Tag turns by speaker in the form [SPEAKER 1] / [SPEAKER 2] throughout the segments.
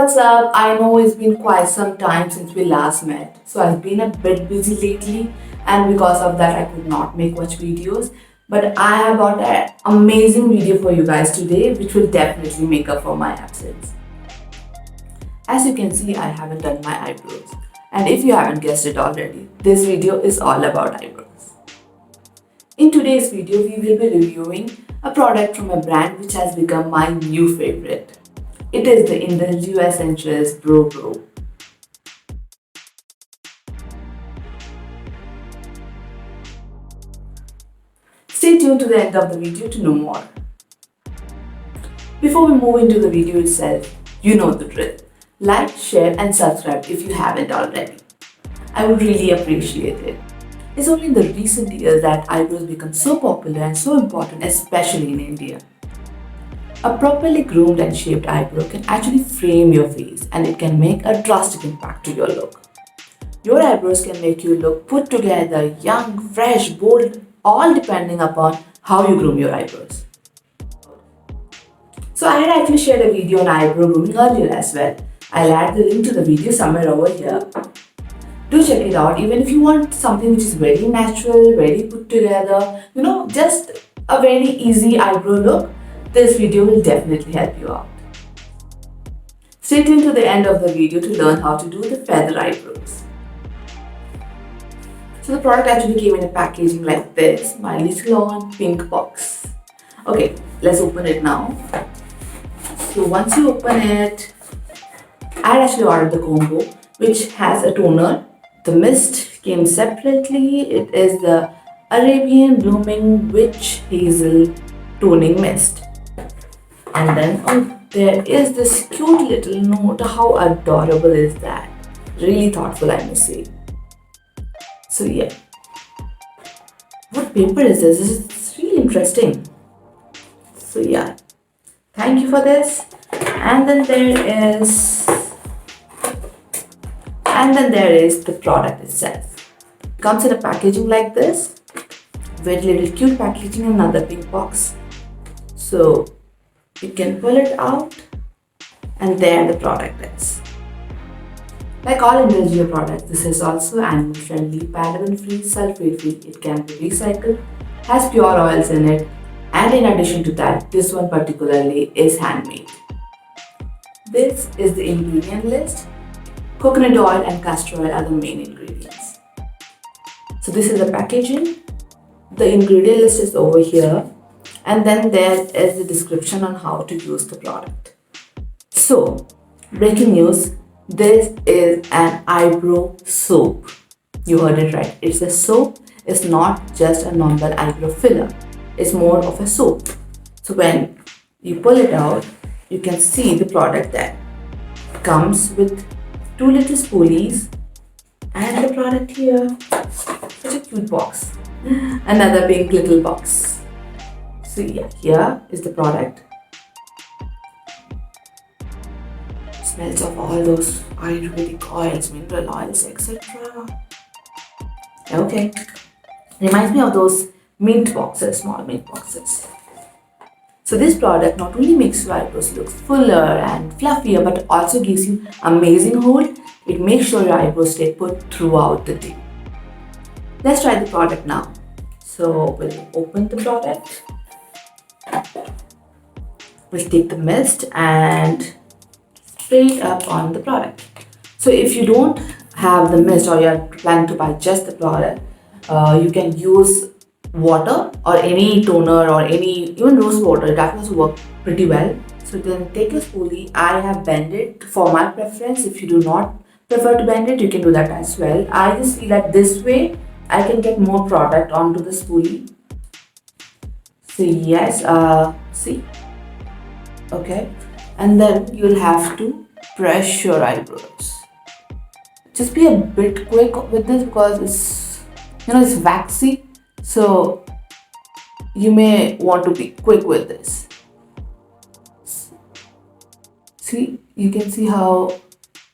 [SPEAKER 1] what's up? I know it's been quite some time since we last met, so I've been a bit busy lately, and because of that, I could not make much videos. But I have got an amazing video for you guys today, which will definitely make up for my absence. As you can see, I haven't done my eyebrows, and if you haven't guessed it already, this video is all about eyebrows. In today's video, we will be reviewing a product from a brand which has become my new favorite. It is the Indulgeo Accessorize Eyebrow Grooming. Stay tuned to the end of the video to know more. Before we move into the video itself, you know the drill. Like, share and subscribe if you haven't already. I would really appreciate it. It's only in the recent years that eyebrows become so popular and so important, especially in India. A properly groomed and shaped eyebrow can actually frame your face, and it can make a drastic impact to your look. Your eyebrows can make you look put together, young, fresh, bold, all depending upon how you groom your eyebrows. So I had actually shared a video on eyebrow grooming earlier as well. I'll add the link to the video somewhere over here. Do check it out, even if you want something which is very natural, very put together, just a very easy eyebrow look. This video will definitely help you out. Stay tuned to the end of the video to learn how to do the feather eyebrows. So the product actually came in a packaging like this, my little on pink box. Okay, let's open it now. So once you open it, I actually ordered the combo which has a toner. The mist came separately. It is the Arabian Blooming Witch Hazel Toning Mist. And then there is this cute little note. How adorable is that? Really thoughtful, I must say. So yeah. What paper is this? It's really interesting. So yeah. Thank you for this. And then there is the product itself. It comes in a packaging like this. Very little cute packaging in another pink box. So you can pull it out, and there the product is. Like all Indulgeo products, this is also animal friendly, paraben free, sulfate free. It can be recycled, has pure oils in it, and in addition to that, this one particularly is handmade. This is the ingredient list. Coconut oil and castor oil are the main ingredients. So this is the packaging. The ingredient list is over here. And then there is the description on how to use the product. So, breaking news, this is an eyebrow soap. You heard it right. It's a soap. It's not just a normal eyebrow filler. It's more of a soap. So when you pull it out, you can see the product there. It comes with 2 little spoolies and the product here. Such a cute box. Another pink little box. So yeah, here is the product. Smells of all those Ayurvedic oils, mineral oils, etc. Okay. Reminds me of those mint boxes, small mint boxes. So this product not only makes your eyebrows look fuller and fluffier, but also gives you amazing hold. It makes sure your eyebrows stay put throughout the day. Let's try the product now. So we'll open the product. We'll take the mist and straight up on the product. So if you don't have the mist or you're planning to buy just the product, you can use water or any toner or even rose water. That will work pretty well. So then take a spoolie. I have bent it for my preference. If you do not prefer to bend it, you can do that as well. I just feel that this way I can get more product onto the spoolie. So yes, see. Okay, and then you'll have to brush your eyebrows. Just be a bit quick with this because it's waxy, so you may want to be quick with this. See, you can see how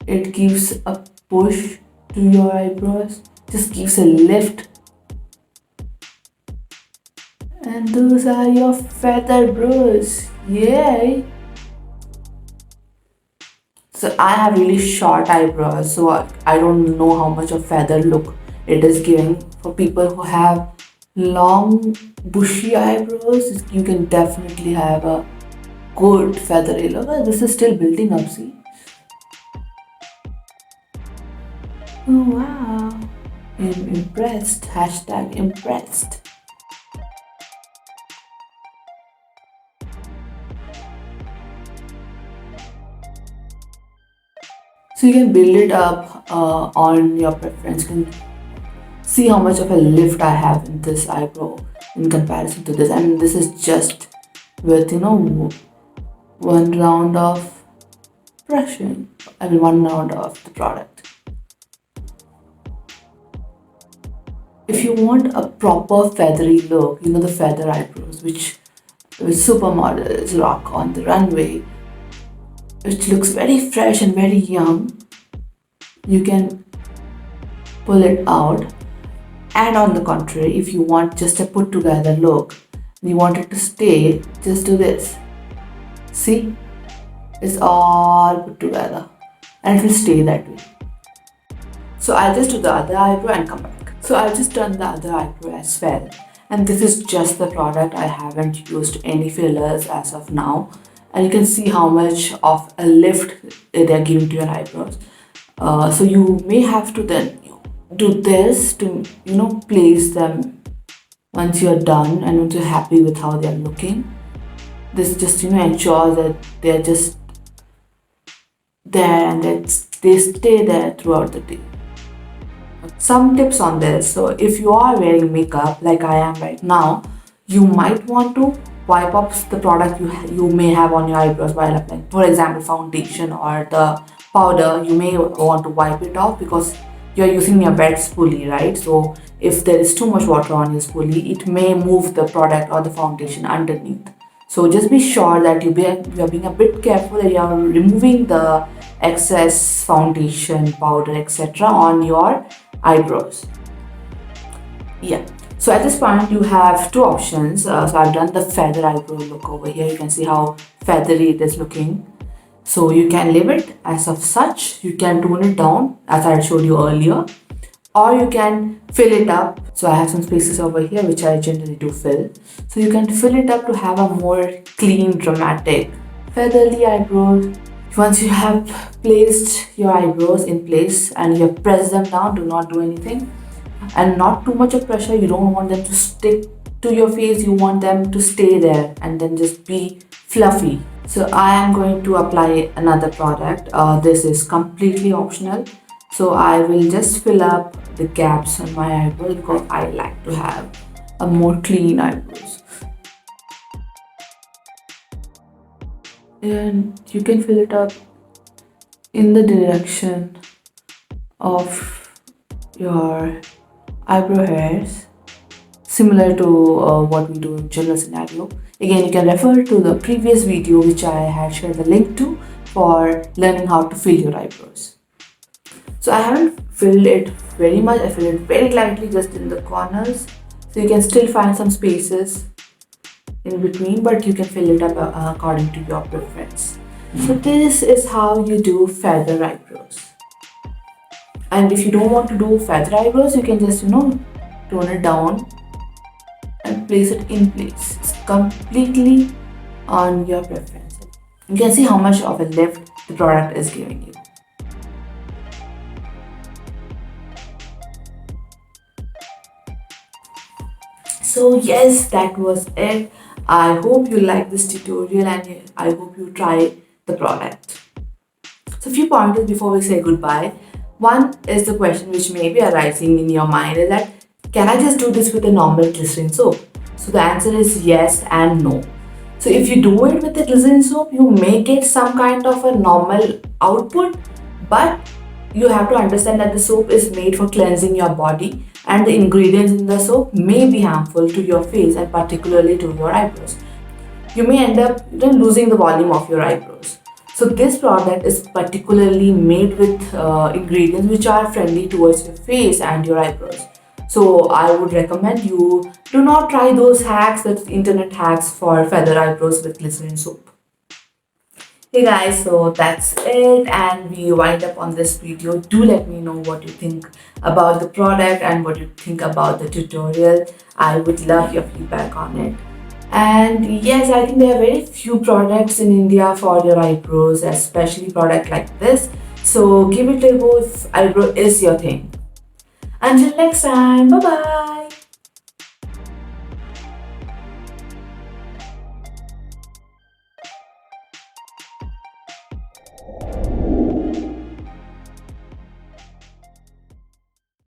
[SPEAKER 1] it gives a push to your eyebrows, just gives a lift. And those are your feather brows. Yay! So I have really short eyebrows, so I don't know how much of feather look it is giving. For people who have long bushy eyebrows, you can definitely have a good feathery look. This is still building up, see? Oh wow. I'm impressed. Hashtag impressed. So you can build it up on your preference. You can see how much of a lift I have in this eyebrow in comparison to this. And this is just with, one round of brushing. I mean, one round of the product. If you want a proper feathery look, the feather eyebrows, which supermodels rock on the runway, which looks very fresh and very young, you can pull it out. And on the contrary, if you want just a put together look, you want it to stay, just do this. See? It's all put together and it will stay that way. So I'll just do the other eyebrow and come back. So I've just done the other eyebrow as well. And this is just the product. I haven't used any fillers as of now. And you can see how much of a lift they're giving to your eyebrows. So you may have to then do this to, place them once you're done and once you're happy with how they're looking. This just, ensures that they're just there and they stay there throughout the day. Some tips on this. So if you are wearing makeup like I am right now, you might want to wipe off the product you may have on your eyebrows while applying. For example, foundation or the powder, you may want to wipe it off because you're using your wet spoolie, right? So if there is too much water on your spoolie, it may move the product or the foundation underneath. So just be sure that you're being a bit careful that you're removing the excess foundation, powder, etc. on your eyebrows. Yeah. So at this point you have two options. So I've done the feather eyebrow look over here. You can see how feathery it is looking. So you can leave it as of such. You can tone it down as I showed you earlier, or you can fill it up. So I have some spaces over here which I generally do fill. So you can fill it up to have a more clean, dramatic, feathery eyebrows. Once you have placed your eyebrows in place and you have pressed them down, do not do anything. And not too much of pressure. You don't want them to stick to your face. You want them to stay there and then just be fluffy. So I am going to apply another product. This is completely optional. So I will just fill up the gaps on my eyebrows because I like to have a more clean eyebrows. And you can fill it up in the direction of your eyebrow hairs, similar to what we do in general scenario. Again, you can refer to the previous video which I had shared the link to for learning how to fill your eyebrows. So I haven't filled it very much. I filled it very lightly just in the corners. So you can still find some spaces in between, but you can fill it up according to your preference. So this is how you do feather eyebrows. And if you don't want to do feather eyebrows, you can just tone it down and place it in place. It's completely on your preference. You can see how much of a lift the product is giving you. So yes, that was it. I hope you like this tutorial and I hope you try the product. So a few pointers before we say goodbye. One is the question which may be arising in your mind is that, can I just do this with a normal glycerin soap? So the answer is yes and no. So if you do it with the glycerin soap, you may get some kind of a normal output, but you have to understand that the soap is made for cleansing your body and the ingredients in the soap may be harmful to your face and particularly to your eyebrows. You may end up losing the volume of your eyebrows. So this product is particularly made with ingredients which are friendly towards your face and your eyebrows. So I would recommend you do not try those hacks, that's internet hacks for feather eyebrows with glycerin soap. Hey guys, so that's it, and we wind up on this video. Do let me know what you think about the product and what you think about the tutorial. I would love your feedback on it. And yes, I think there are very few products in India for your eyebrows, especially product like this. So give it a go if eyebrow is your thing. Until next time, bye bye.